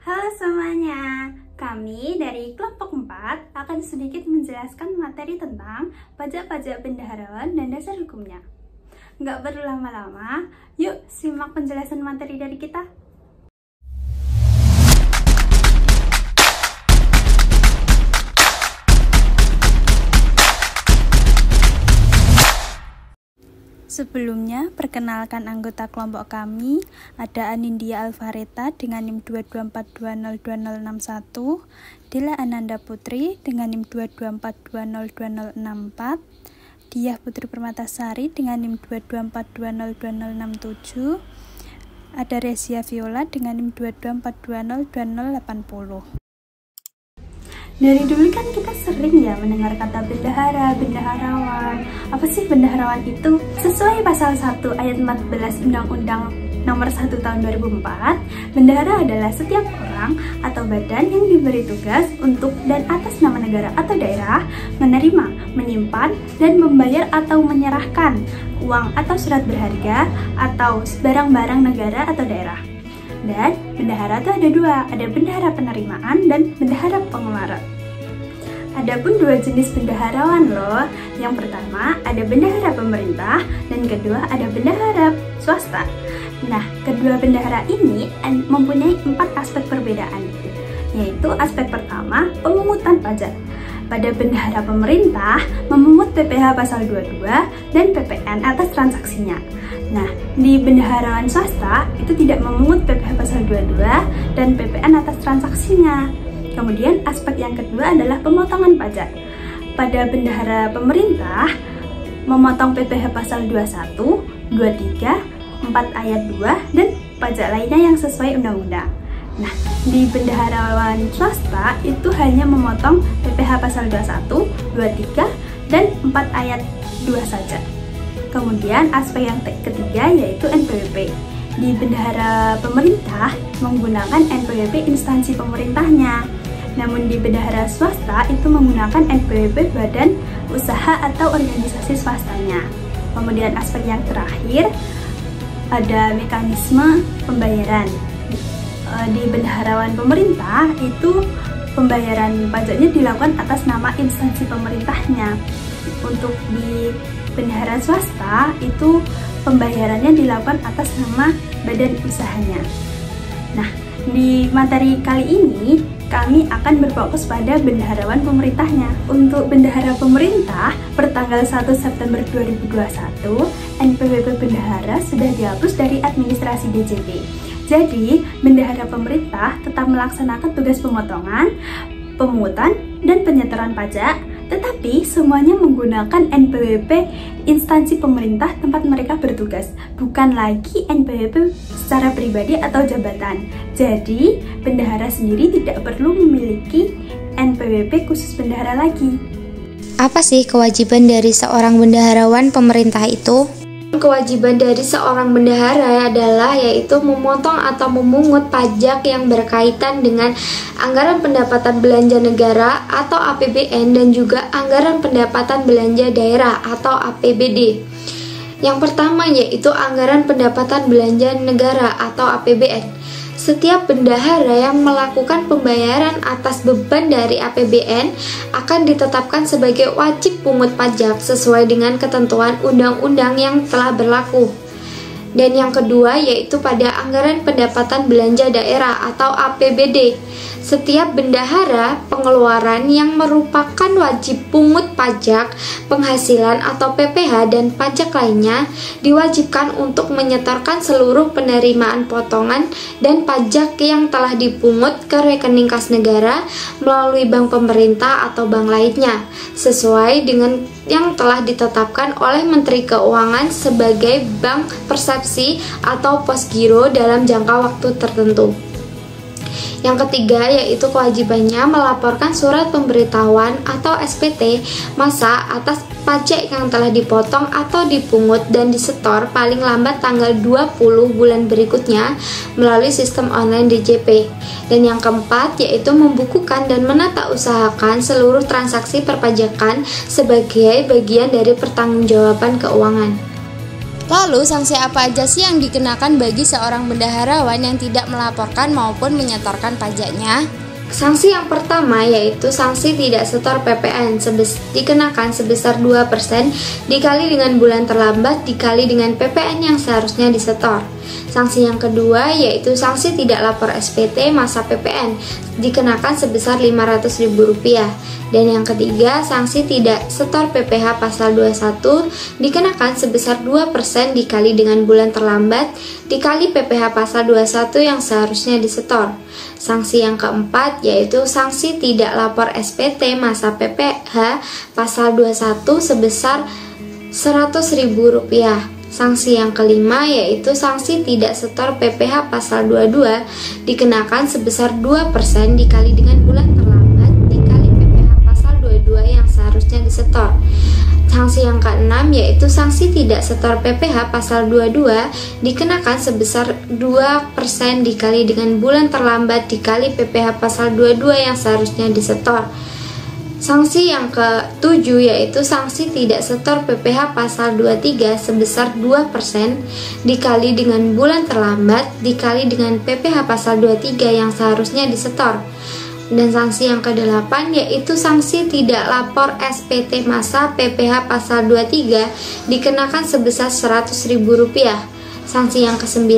Halo semuanya, kami dari kelompok 4 akan sedikit menjelaskan materi tentang pajak-pajak bendaharawan dan dasar hukumnya. Nggak perlu lama-lama, yuk simak penjelasan materi dari kita. Sebelumnya, perkenalkan anggota kelompok kami, ada Anindya Alvareta dengan NIM 224202061, Dela Ananda Putri dengan NIM 224202064, Diah Putri Permatasari dengan NIM 224202067, ada Resia Viola dengan NIM 224202080. Dari dulu kan kita sering ya mendengar kata bendahara, bendaharawan. Apa sih bendaharawan itu? Sesuai pasal 1 ayat 14 Undang-Undang Nomor 1 Tahun 2004, bendahara adalah setiap orang atau badan yang diberi tugas untuk dan atas nama negara atau daerah menerima, menyimpan, dan membayar atau menyerahkan uang atau surat berharga atau barang-barang negara atau daerah. Dan bendahara itu ada dua, ada bendahara penerimaan dan bendahara pengeluaran. Adapun dua jenis bendaharawan loh. Yang pertama ada bendahara pemerintah dan kedua ada bendahara swasta. Nah, kedua bendahara ini mempunyai 4 aspek perbedaan, yaitu aspek pertama pemungutan pajak. Pada bendahara pemerintah memungut PPh pasal 22 dan PPN atas transaksinya. Nah, di bendaharawan swasta itu tidak memungut PPh pasal 22 dan PPN atas transaksinya. Kemudian aspek yang kedua adalah pemotongan pajak. Pada bendahara pemerintah memotong PPh pasal 21, 23, 4 ayat 2 dan pajak lainnya yang sesuai undang-undang. Nah, di bendaharawan swasta itu hanya memotong PPh pasal 21, 23 dan 4 ayat 2 saja. Kemudian aspek yang ketiga yaitu NPWP. Di bendahara pemerintah menggunakan NPWP instansi pemerintahnya. Namun di bendahara swasta itu menggunakan NPWP badan usaha atau organisasi swastanya. Kemudian aspek yang terakhir ada mekanisme pembayaran. Di bendaharawan pemerintah itu pembayaran pajaknya dilakukan atas nama instansi pemerintahnya. Untuk di bendahara swasta itu pembayarannya dilakukan atas nama badan usahanya. Nah, di materi kali ini kami akan berfokus pada bendaharawan pemerintahnya. Untuk bendahara pemerintah, pertanggal 1 September 2021, NPWP bendahara sudah dihapus dari administrasi DJP. Jadi, bendahara pemerintah tetap melaksanakan tugas pemotongan, pemungutan, dan penyetoran pajak, tetapi semuanya menggunakan NPWP instansi pemerintah tempat mereka bertugas, bukan lagi NPWP secara pribadi atau jabatan. Jadi, bendahara sendiri tidak perlu memiliki NPWP khusus bendahara lagi. Apa sih kewajiban dari seorang bendaharawan pemerintah itu? Kewajiban dari seorang bendahara adalah yaitu memotong atau memungut pajak yang berkaitan dengan anggaran pendapatan belanja negara atau APBN dan juga anggaran pendapatan belanja daerah atau APBD. Yang pertama yaitu anggaran pendapatan belanja negara atau APBN. Setiap bendahara yang melakukan pembayaran atas beban dari APBN akan ditetapkan sebagai wajib pungut pajak sesuai dengan ketentuan undang-undang yang telah berlaku. Dan yang kedua yaitu pada anggaran pendapatan belanja daerah atau APBD. Setiap bendahara pengeluaran yang merupakan wajib pungut pajak, penghasilan atau PPh dan pajak lainnya diwajibkan untuk menyetorkan seluruh penerimaan potongan dan pajak yang telah dipungut ke rekening kas negara melalui bank pemerintah atau bank lainnya sesuai dengan yang telah ditetapkan oleh Menteri Keuangan sebagai bank persepsi atau posgiro dalam jangka waktu tertentu. Yang ketiga yaitu kewajibannya melaporkan surat pemberitahuan atau SPT masa atas pajak yang telah dipotong atau dipungut dan disetor paling lambat tanggal 20 bulan berikutnya melalui sistem online DJP. Dan yang keempat yaitu membukukan dan menata usahakan seluruh transaksi perpajakan sebagai bagian dari pertanggungjawaban keuangan. Lalu, sanksi apa aja sih yang dikenakan bagi seorang bendaharawan yang tidak melaporkan maupun menyetorkan pajaknya? Sanksi yang pertama yaitu sanksi tidak setor PPN dikenakan sebesar 2% dikali dengan bulan terlambat dikali dengan PPN yang seharusnya disetor. Sanksi yang kedua yaitu sanksi tidak lapor SPT masa PPN dikenakan sebesar Rp500.000. Dan yang ketiga, sanksi tidak setor PPh pasal 21 dikenakan sebesar 2% dikali dengan bulan terlambat dikali PPh pasal 21 yang seharusnya disetor. Sanksi yang keempat yaitu sanksi tidak lapor SPT masa PPh pasal 21 sebesar Rp100.000. Sanksi yang kelima yaitu sanksi tidak setor PPh pasal 22 dikenakan sebesar 2% dikali dengan bulan terlambat dikali PPh pasal 22 yang seharusnya disetor. Sanksi yang keenam yaitu sanksi tidak setor PPh pasal 22 dikenakan sebesar 2% dikali dengan bulan terlambat dikali PPh pasal 22 yang seharusnya disetor. Sanksi yang ketujuh yaitu sanksi tidak setor PPh pasal 23 sebesar 2% dikali dengan bulan terlambat dikali dengan PPh pasal 23 yang seharusnya disetor. Dan sanksi yang ke-8 yaitu sanksi tidak lapor SPT masa PPh pasal 23 dikenakan sebesar Rp100.000. Sanksi yang ke-9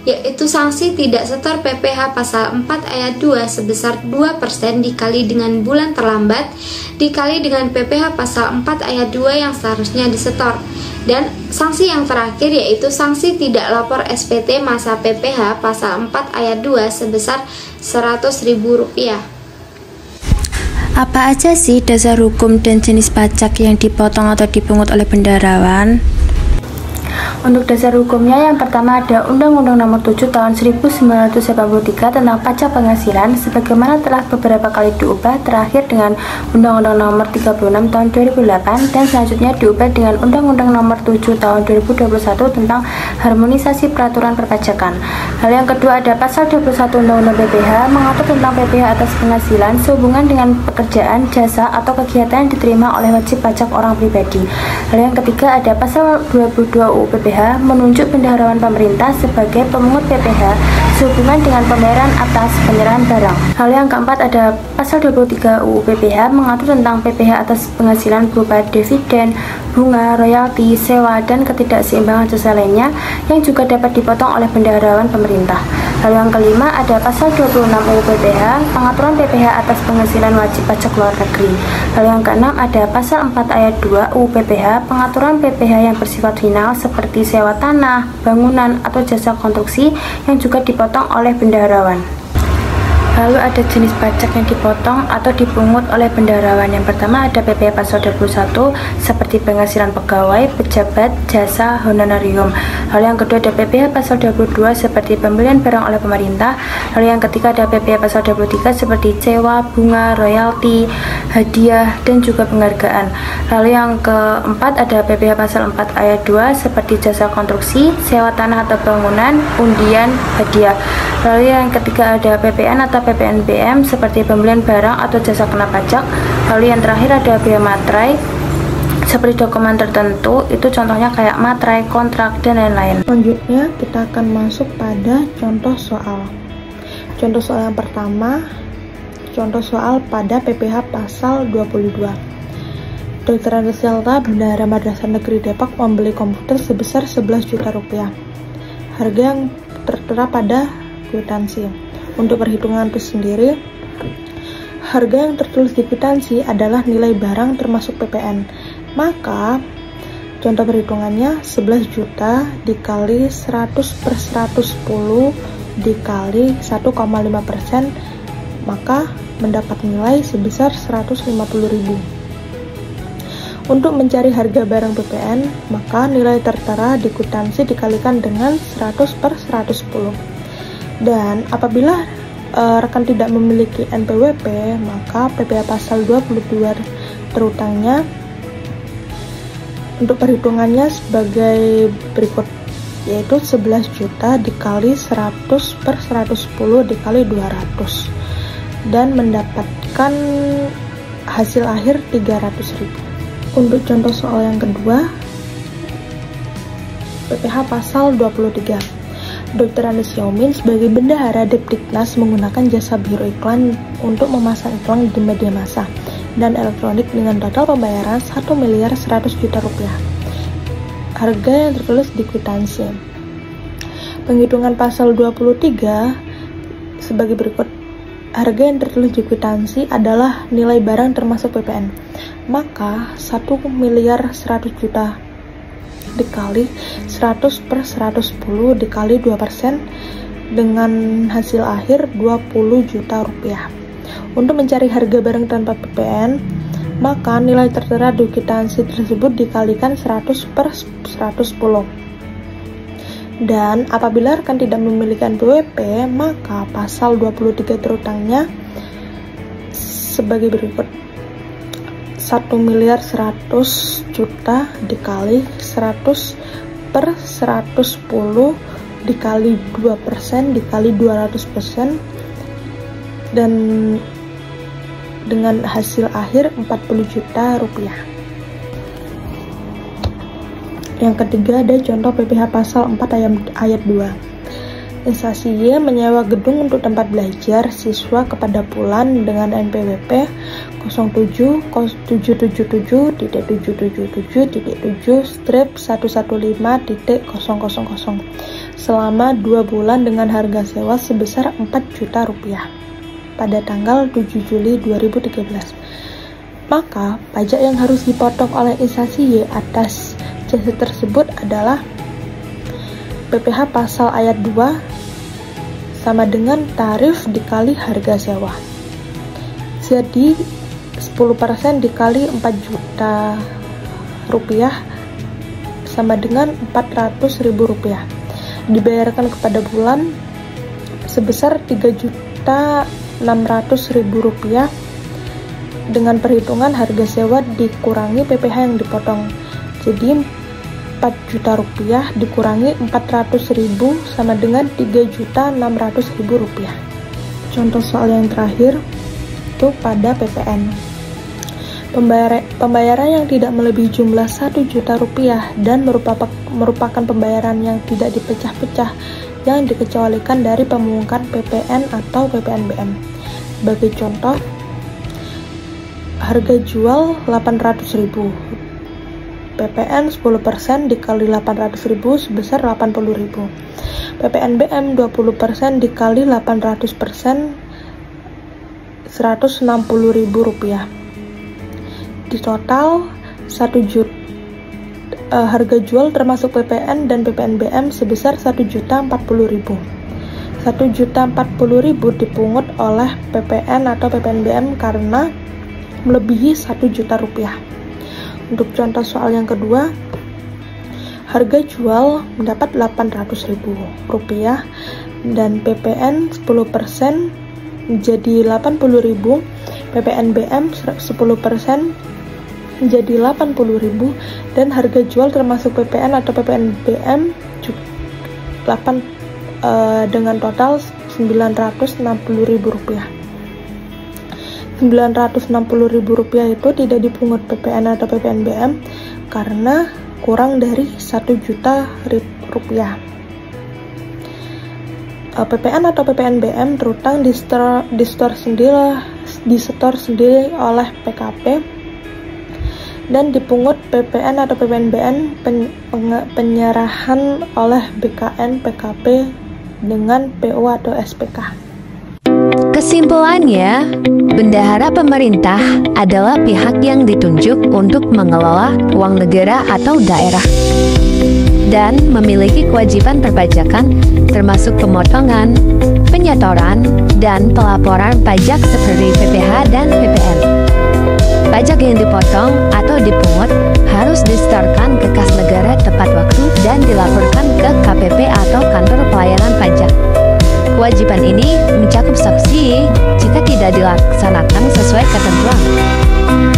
yaitu sanksi tidak setor PPh pasal 4 ayat 2 sebesar 2% dikali dengan bulan terlambat dikali dengan PPh pasal 4 ayat 2 yang seharusnya disetor. Dan sanksi yang terakhir yaitu sanksi tidak lapor SPT masa PPh pasal 4 ayat 2 sebesar Rp100.000. Apa aja sih dasar hukum dan jenis pajak yang dipotong atau dipungut oleh bendaharawan? Untuk dasar hukumnya, yang pertama ada Undang-Undang Nomor 7 Tahun 1983 tentang pajak penghasilan, sebagaimana telah beberapa kali diubah, terakhir dengan Undang-Undang Nomor 36 Tahun 2008 dan selanjutnya diubah dengan Undang-Undang Nomor 7 Tahun 2021 tentang harmonisasi peraturan perpajakan. Hal yang kedua ada Pasal 21 Undang-Undang PPh mengatur tentang PPh atas penghasilan sehubungan dengan pekerjaan, jasa, atau kegiatan yang diterima oleh wajib pajak orang pribadi. Hal yang ketiga ada Pasal 22 UU PPh menunjuk bendaharawan pemerintah sebagai pemungut PPh sehubungan dengan pembayaran atas penyerahan barang. Hal yang keempat ada Pasal 23 UU PPh mengatur tentang PPh atas penghasilan berupa dividen, bunga, royalti, sewa, dan ketidakseimbangan jasa lainnya yang juga dapat dipotong oleh bendaharawan pemerintah. Hal yang kelima ada Pasal 26 UU PPh pengaturan PPh atas penghasilan wajib pajak luar negeri. Hal yang keenam ada Pasal 4 ayat 2 UU PPh pengaturan PPh yang bersifat final seperti sewa tanah, bangunan, atau jasa konstruksi yang juga dipotong oleh bendaharawan. Lalu ada jenis pajak yang dipotong atau dipungut oleh bendaharawan. Yang pertama ada PPh pasal 21 seperti penghasilan pegawai, pejabat, jasa, honorarium. Hal yang kedua ada PPh pasal 22 seperti pembelian barang oleh pemerintah. Hal yang ketiga ada PPh pasal 23 seperti sewa, bunga, royalti, hadiah, dan juga penghargaan. Lalu yang keempat ada PPh pasal 4 ayat 2 seperti jasa konstruksi, sewa tanah atau bangunan, undian, hadiah. Lalu yang ketiga ada PPN atau PPNBM seperti pembelian barang atau jasa kena pajak. Lalu yang terakhir ada biaya materai seperti dokumen tertentu, itu contohnya kayak materai, kontrak, dan lain-lain. Selanjutnya kita akan masuk pada contoh soal. Contoh soal yang pertama, contoh soal pada PPh pasal 22. Dr. Andes Yalta, Bendahara Madrasah Negeri Depok, membeli komputer sebesar 11 juta rupiah. Harga yang tertera pada kwitansi. Untuk perhitungan itu sendiri, harga yang tertulis di kwitansi adalah nilai barang termasuk PPN. Maka contoh perhitungannya 11 juta dikali 100/110 dikali 1,5%, maka mendapat nilai sebesar 150.000. Untuk mencari harga barang PPN, maka nilai tertera di kwitansi dikalikan dengan 100/110. Dan apabila rekan tidak memiliki NPWP, maka PPh pasal 22 terutangnya untuk perhitungannya sebagai berikut, yaitu 11 juta dikali 100/110 dikali 200 dan mendapatkan hasil akhir 300.000. Untuk contoh soal yang kedua, PPh Pasal 23. Dr. Andes Yaumin sebagai bendahara Depdiknas menggunakan jasa biro iklan untuk memasang iklan di media massa dan elektronik dengan total pembayaran 1.100.000.000 rupiah. Harga yang tertulis di kwitansi. Penghitungan pasal 23 sebagai berikut. Harga yang tertulis di kwitansi adalah nilai barang termasuk PPN. Maka 1.100.000.000 dikali 100 per 110 dikali 2% dengan hasil akhir 20 juta rupiah. Untuk mencari harga barang tanpa PPN, maka nilai tertera di kwitansi tersebut dikalikan 100 per 110. Dan apabila rekan tidak memiliki NPWP, maka pasal 23 terutangnya sebagai berikut. 1.100.000.000 dikali 100 per 110 dikali 2% dikali 200% dan dengan hasil akhir 40 juta rupiah. Yang ketiga ada contoh PPh Pasal 4 ayat 2. Instansi Y menyewa gedung untuk tempat belajar siswa kepada Pulan dengan NPWP 07.777.777.7/115.000 selama 2 bulan dengan harga sewa sebesar 4 juta rupiah pada tanggal 7 Juli 2013. Maka pajak yang harus dipotong oleh instansi Y atas jasa tersebut adalah PPh Pasal ayat 2 sama dengan tarif dikali harga sewa. Jadi 10% dikali 4 juta rupiah sama dengan 400.000 rupiah. Dibayarkan kepada Bulan sebesar 3.600.000 rupiah dengan perhitungan harga sewa dikurangi PPh yang dipotong. Jadi 4 juta rupiah dikurangi 400.000 sama dengan 3.600.000 rupiah. Contoh soal yang terakhir itu pada PPN. Pembayaran yang tidak melebihi jumlah 1 juta rupiah dan merupakan pembayaran yang tidak dipecah-pecah yang dikecualikan dari pemungutan PPN atau PPNBM. Sebagai contoh, harga jual 800.000. PPN 10% dikali 800.000 sebesar 80.000. PPNBM 20% dikali 800% 160.000 rupiah. Di total 1 juta harga jual termasuk PPN dan PPNBM sebesar 1.040.000. 1.040.000 dipungut oleh PPN atau PPNBM karena melebihi 1 juta rupiah. Untuk contoh soal yang kedua, harga jual mendapat 800.000 rupiah dan PPN 10% menjadi 80.000, PPNBM 10% menjadi 80.000 dan harga jual termasuk PPN atau PPNBM dengan total 960.000 rupiah. 960.000 rupiah itu tidak dipungut PPN atau PPNBM karena kurang dari 1 juta rupiah. PPN atau PPNBM terutang disetor sendiri oleh PKP dan dipungut PPN atau PPNBM penyerahan oleh BKN PKP dengan PO atau SPK. Kesimpulannya, bendahara pemerintah adalah pihak yang ditunjuk untuk mengelola uang negara atau daerah dan memiliki kewajiban perpajakan termasuk pemotongan, penyetoran, dan pelaporan pajak seperti PPh dan PPN. Pajak yang dipotong atau dipungut harus disetorkan ke kas negara tepat waktu dan dilaporkan ke KPP atau kantor pelayanan pajak. Kewajiban ini mencakup sanksi jika tidak dilaksanakan sesuai ketentuan.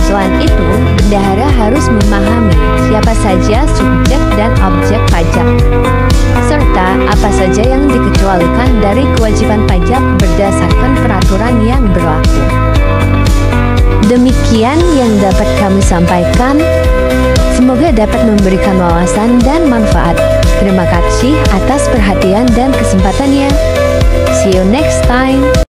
Selain itu, bendahara harus memahami siapa saja subjek dan objek pajak, serta apa saja yang dikecualikan dari kewajiban pajak berdasarkan peraturan yang berlaku. Demikian yang dapat kami sampaikan. Semoga dapat memberikan wawasan dan manfaat. Terima kasih atas perhatian dan kesempatannya. See you next time.